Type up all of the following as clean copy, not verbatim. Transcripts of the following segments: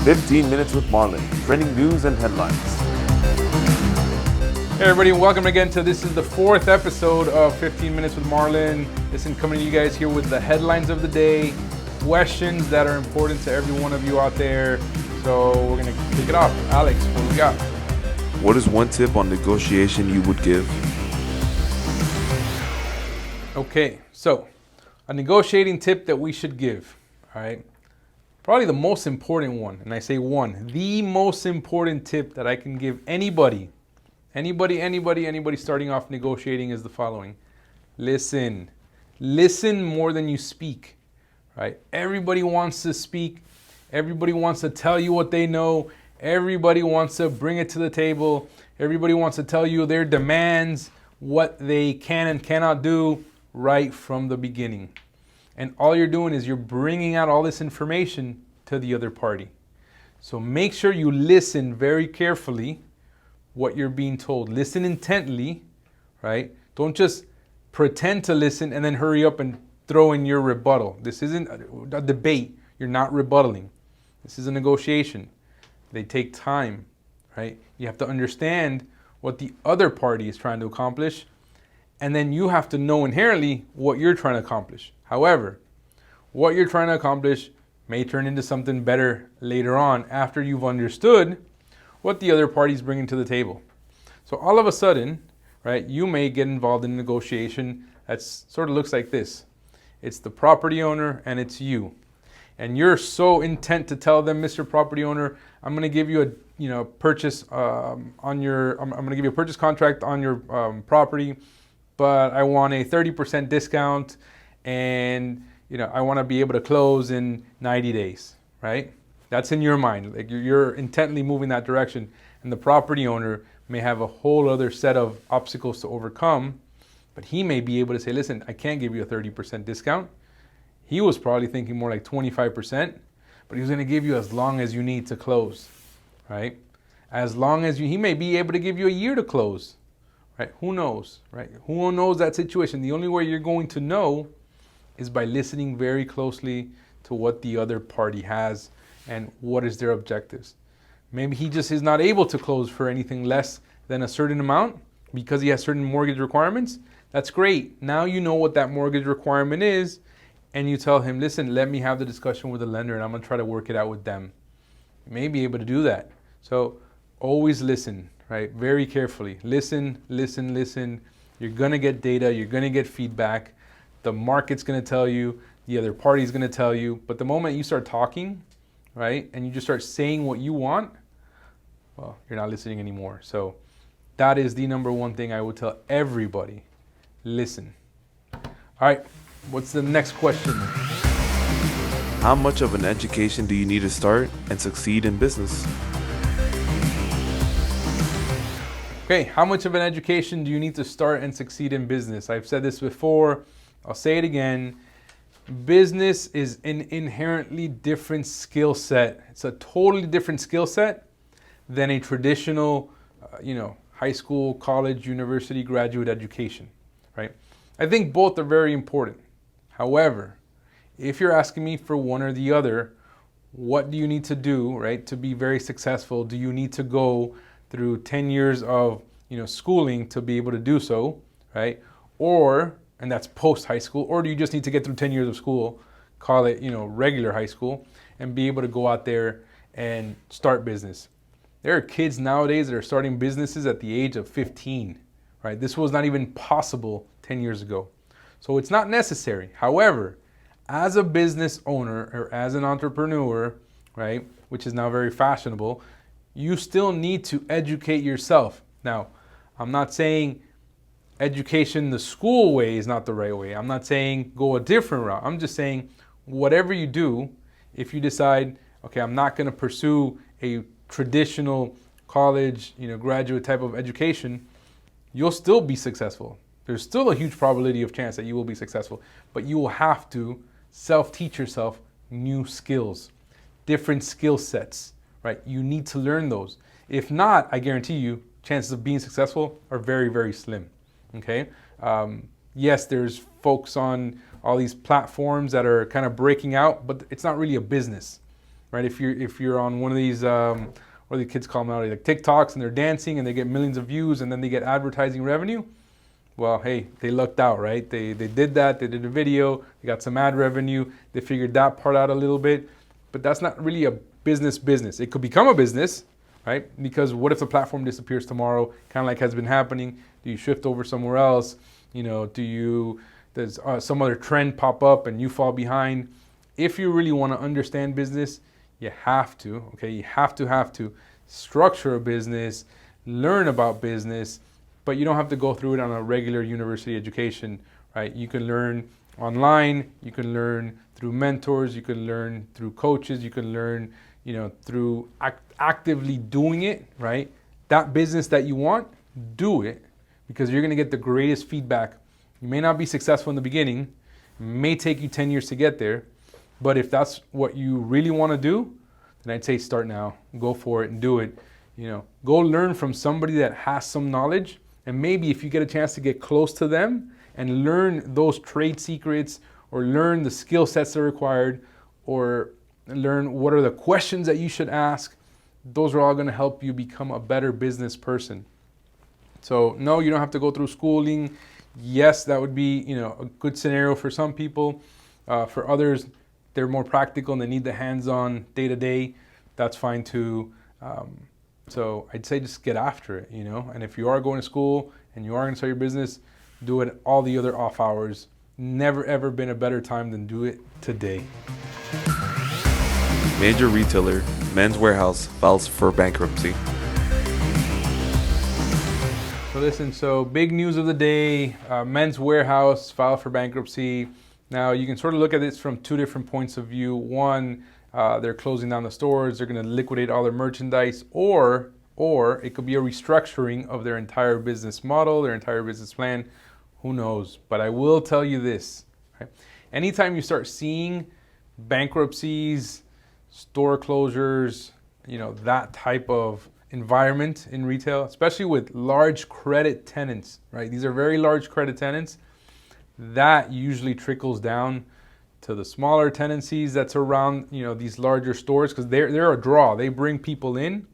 15 Minutes with Marlon, trending news and headlines. Hey everybody, welcome again to this is the fourth episode of 15 Minutes with Marlon. Listen, coming to you guys here with the headlines of the day, questions that are important to every one of you out there. So we're gonna kick it off. Alex, what we got? What is one tip on negotiation you would give? Okay, so a negotiating tip that we should give, all right? Probably the most important one, and I say one, the most important tip that I can give anybody starting off negotiating is the following. Listen more than you speak, right? Everybody wants to speak. Everybody wants to tell you what they know. Everybody wants to bring it to the table. Everybody wants to tell you their demands, what they can and cannot do right from the beginning. And all you're doing is you're bringing out all this information to the other party. So make sure you listen very carefully what you're being told. Listen intently, right? Don't just pretend to listen and then hurry up and throw in your rebuttal. This isn't a debate. You're not rebuttaling. This is a negotiation. They take time, right? You have to understand what the other party is trying to accomplish, and then you have to know inherently what you're trying to accomplish. However, what you're trying to accomplish may turn into something better later on after you've understood what the other party's bringing to the table. So all of a sudden, right, you may get involved in a negotiation that sort of looks like this. It's the property owner and it's you. And you're so intent to tell them, Mr. Property Owner, I'm going to give you a purchase I'm going to give you a purchase contract on your property, but I want a 30% discount, and I want to be able to close in 90 days, right? That's in your mind. Like you're intently moving that direction, and the property owner may have a whole other set of obstacles to overcome, but he may be able to say, listen, I can't give you a 30% discount. He was probably thinking more like 25%, but he was going to give you as long as you need to close, right? As long as he may be able to give you a year to close, right? Who knows, right? Who knows that situation? The only way you're going to know is by listening very closely to what the other party has and what is their objectives. Maybe he just is not able to close for anything less than a certain amount because he has certain mortgage requirements. That's great. Now you know what that mortgage requirement is, and you tell him, listen, let me have the discussion with the lender and I'm going to try to work it out with them. You may be able to do that. So always listen, right? Very carefully. Listen. You're going to get data. You're going to get feedback. The market's going to tell you. The other party's going to tell you. But the moment you start talking, right, and you just start saying what you want, well, you're not listening anymore. So that is the number one thing I would tell everybody. Listen. All right. What's the next question? How much of an education do you need to start and succeed in business? Okay, how much of an education do you need to start and succeed in business? I've said this before. I'll say it again. Business is an inherently different skill set. It's a totally different skill set than a traditional, high school, college, university, graduate education, right? I think both are very important. However, if you're asking me for one or the other, what do you need to do, right, to be very successful? Do you need to go through 10 years of, schooling to be able to do so, right? And that's post high school, or do you just need to get through 10 years of school, call it, regular high school, and be able to go out there and start business? There are kids nowadays that are starting businesses at the age of 15, right? This was not even possible 10 years ago. So it's not necessary. However, as a business owner or as an entrepreneur, right, which is now very fashionable, you still need to educate yourself. Now, I'm not saying education the school way is not the right way. I'm not saying go a different route. I'm just saying whatever you do, if you decide, okay, I'm not going to pursue a traditional college, graduate type of education, you'll still be successful. There's still a huge probability of chance that you will be successful, but you will have to self-teach yourself new skills, different skill sets, right? You need to learn those. If not, I guarantee you, chances of being successful are very, very slim, okay? Yes, there's folks on all these platforms that are kind of breaking out, but it's not really a business. right? If you're on one of these, what do the kids call them now, like TikToks, and they're dancing and they get millions of views and then they get advertising revenue, well, hey, they lucked out, right? They did that, they did a video, they got some ad revenue, they figured that part out a little bit, but that's not really a business. It could become a business, right? Because what if the platform disappears tomorrow, kind of like has been happening? Do you shift over somewhere else? You know, does some other trend pop up and you fall behind? If you really want to understand business, you have to, okay? You have to structure a business, learn about business, but you don't have to go through it on a regular university education, right? You can learn online, you can learn through mentors, you can learn through coaches, you can learn, you know, through actively doing it, right? That business that you want, do it, because you're going to get the greatest feedback. You may not be successful in the beginning, it may take you 10 years to get there, but if that's what you really want to do, then I'd say start now, go for it and do it. You know, go learn from somebody that has some knowledge, and maybe if you get a chance to get close to them and learn those trade secrets, or learn the skill sets that are required, or learn what are the questions that you should ask, those are all going to help you become a better business person. So no, you don't have to go through schooling. Yes, that would be, you know, a good scenario for some people. For others, they're more practical and they need the hands-on day-to-day. That's fine too. So I'd say just get after it, you know. And if you are going to school and you are going to start your business, do it all the other off hours. Never ever been a better time than do it today. Major retailer Men's Warehouse files for bankruptcy. So listen, so big news of the day, Men's Warehouse filed for bankruptcy. Now you can sort of look at this from two different points of view. One, they're closing down the stores, they're going to liquidate all their merchandise, or it could be a restructuring of their entire business model, their entire business plan. Who knows? But I will tell you this, right? Anytime you start seeing bankruptcies, store closures, you know, that type of environment in retail, especially with large credit tenants, right? These are very large credit tenants. That usually trickles down to the smaller tenancies that's around, you know, these larger stores, because they're a draw. They bring people in.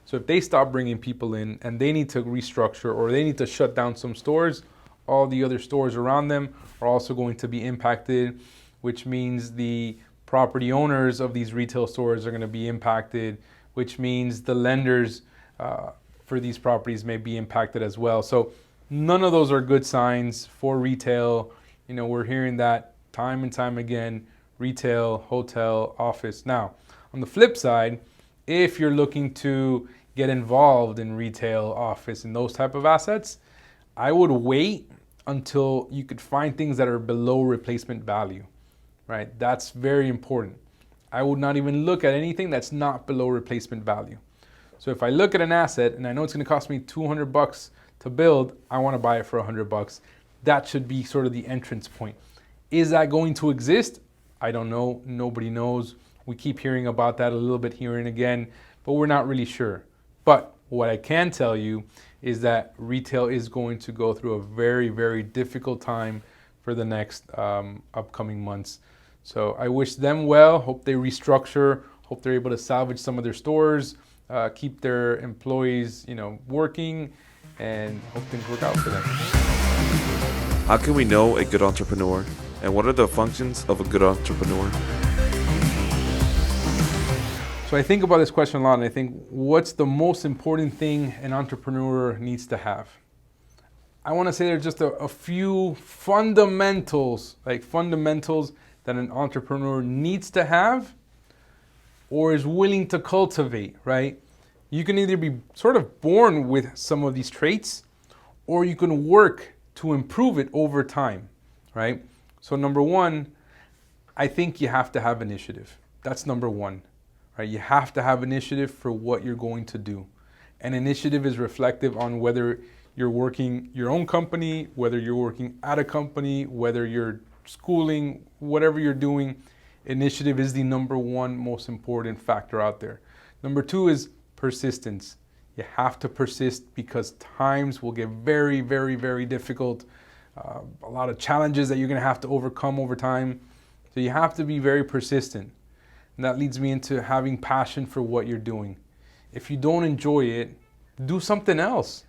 So if they stop bringing people in and they need to restructure or they need to shut down some stores, all the other stores around them are also going to be impacted, which means the property owners of these retail stores are going to be impacted, which means the lenders for these properties may be impacted as well. So none of those are good signs for retail. You know, we're hearing that time and time again, retail, hotel, office. Now, on the flip side, if you're looking to get involved in retail, office, and those type of assets, I would wait until you could find things that are below replacement value, right? That's very important. I would not even look at anything that's not below replacement value. So if I look at an asset and I know it's going to cost me $200 to build, I want to buy it for $100. That should be sort of the entrance point. Is that going to exist? I don't know. Nobody knows. We keep hearing about that a little bit here and again, but we're not really sure. But what I can tell you is that retail is going to go through a very, very difficult time for the next upcoming months. So I wish them well. Hope they restructure. Hope they're able to salvage some of their stores, keep their employees, you know, working, and hope things work out for them. How can we know a good entrepreneur? And what are the functions of a good entrepreneur? So I think about this question a lot, and I think, what's the most important thing an entrepreneur needs to have? I want to say there's just a few fundamentals, that an entrepreneur needs to have or is willing to cultivate, right? You can either be sort of born with some of these traits, or you can work to improve it over time, right? So number one, I think you have to have initiative. That's number one, right? You have to have initiative for what you're going to do. And initiative is reflective on whether you're working your own company, whether you're working at a company, whether you're schooling, whatever you're doing. Initiative is the number one most important factor out there. Number two is persistence. You have to persist because times will get very, very, very difficult. A lot of challenges that you're going to have to overcome over time. So you have to be very persistent. And that leads me into having passion for what you're doing. If you don't enjoy it, do something else,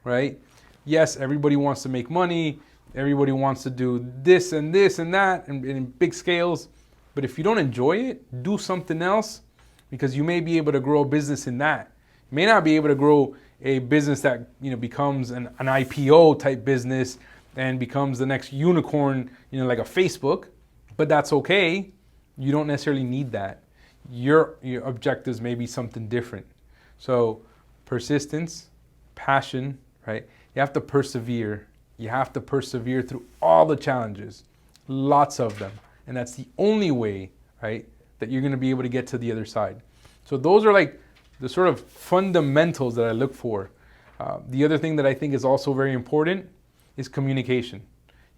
right? Yes, everybody wants to make money. Everybody wants to do this and this and that and in big scales. But if you don't enjoy it, do something else, because you may be able to grow a business in that. You may not be able to grow a business that becomes an IPO type business and becomes the next unicorn, like a Facebook, but that's okay. You don't necessarily need that. Your objectives may be something different. So persistence, passion, right? You have to persevere. You have to persevere through all the challenges, lots of them. And that's the only way, right, that you're going to be able to get to the other side. So those are like the sort of fundamentals that I look for. The other thing that I think is also very important is communication.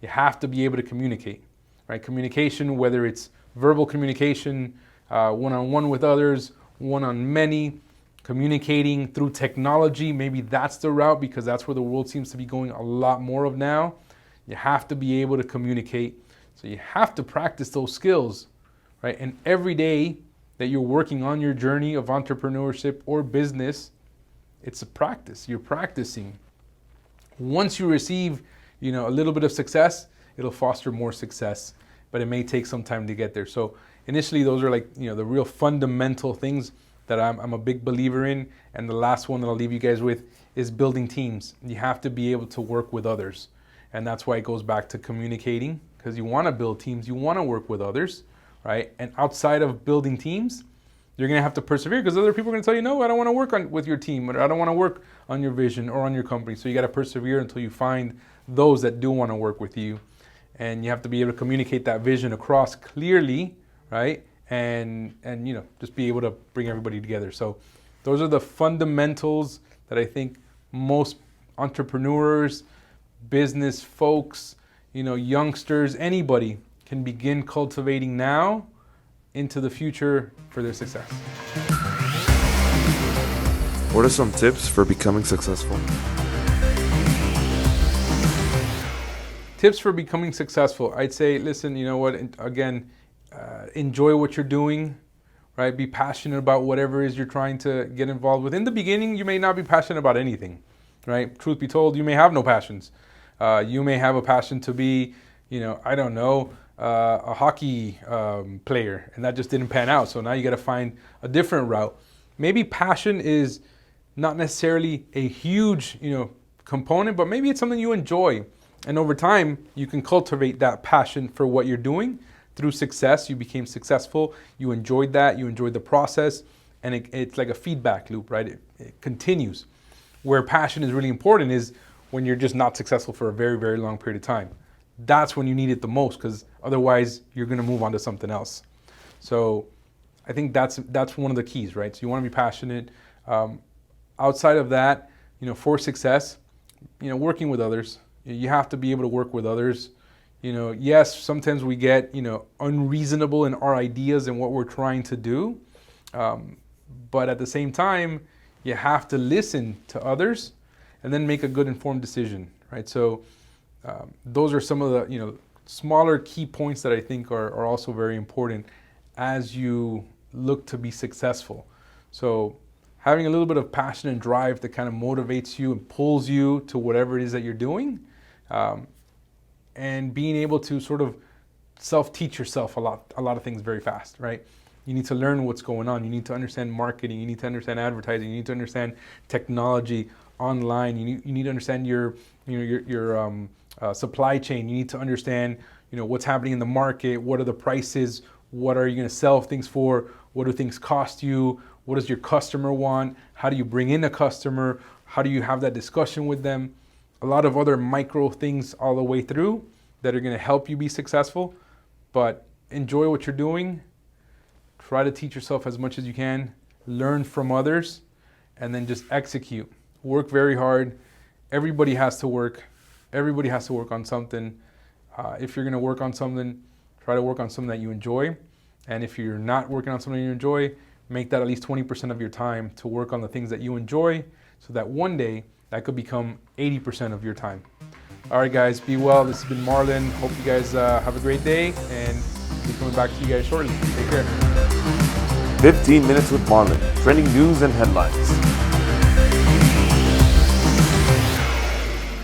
You have to be able to communicate, right? Communication, whether it's verbal communication, one-on-one with others, one-on-many, communicating through technology. Maybe that's the route, because that's where the world seems to be going a lot more of now. You have to be able to communicate. So you have to practice those skills, right? And every day that you're working on your journey of entrepreneurship or business, it's a practice. You're practicing. Once you receive, a little bit of success, it'll foster more success, but it may take some time to get there. So initially, those are like, the real fundamental things that I'm a big believer in. And the last one that I'll leave you guys with is building teams. You have to be able to work with others. And that's why it goes back to communicating, because you want to build teams, you want to work with others, right? And outside of building teams, you're going to have to persevere, because other people are going to tell you, no, I don't want to work with your team, or I don't want to work on your vision or on your company. So you got to persevere until you find those that do want to work with you. And you have to be able to communicate that vision across clearly, right? And just be able to bring everybody together. So those are the fundamentals that I think most entrepreneurs, business folks, youngsters, anybody can begin cultivating now into the future for their success. What are some tips for becoming successful? Tips for becoming successful. I'd say, listen, again, enjoy what you're doing, right? Be passionate about whatever it is you're trying to get involved with. In the beginning, you may not be passionate about anything, right? Truth be told, you may have no passions. You may have a passion to be, a hockey player, and that just didn't pan out. So now you got to find a different route. Maybe passion is not necessarily a huge, component, but maybe it's something you enjoy. And over time, you can cultivate that passion for what you're doing through success. You became successful. You enjoyed that. You enjoyed the process. And it's like a feedback loop, right? It continues. Where passion is really important is when you're just not successful for a very, very long period of time. That's when you need it the most, because otherwise you're going to move on to something else. So I think that's one of the keys, right? So you want to be passionate. Outside of that, for success, working with others. You have to be able to work with others. Yes, sometimes we get, unreasonable in our ideas and what we're trying to do. But at the same time, you have to listen to others and then make a good informed decision, right? So those are some of the, smaller key points that I think are also very important as you look to be successful. So having a little bit of passion and drive that kind of motivates you and pulls you to whatever it is that you're doing, and being able to sort of self-teach yourself a lot of things very fast, right? You need to learn what's going on. You need to understand marketing. You need to understand advertising. You need to understand technology online. You need to understand your supply chain. You need to understand, what's happening in the market. What are the prices? What are you going to sell things for? What do things cost you? What does your customer want? How do you bring in a customer? How do you have that discussion with them? A lot of other micro things all the way through that are going to help you be successful. But enjoy what you're doing. Try to teach yourself as much as you can. Learn from others, and then just execute. Work very hard. Everybody has to work. Everybody has to work on something. If you're going to work on something, try to work on something that you enjoy. And if you're not working on something you enjoy, make that at least 20% of your time to work on the things that you enjoy, so that one day that could become 80% of your time. All right, guys, be well. This has been Marlon. Hope you guys have a great day, and we'll be coming back to you guys shortly. Take care. 15 Minutes with Marlon, trending news and headlines.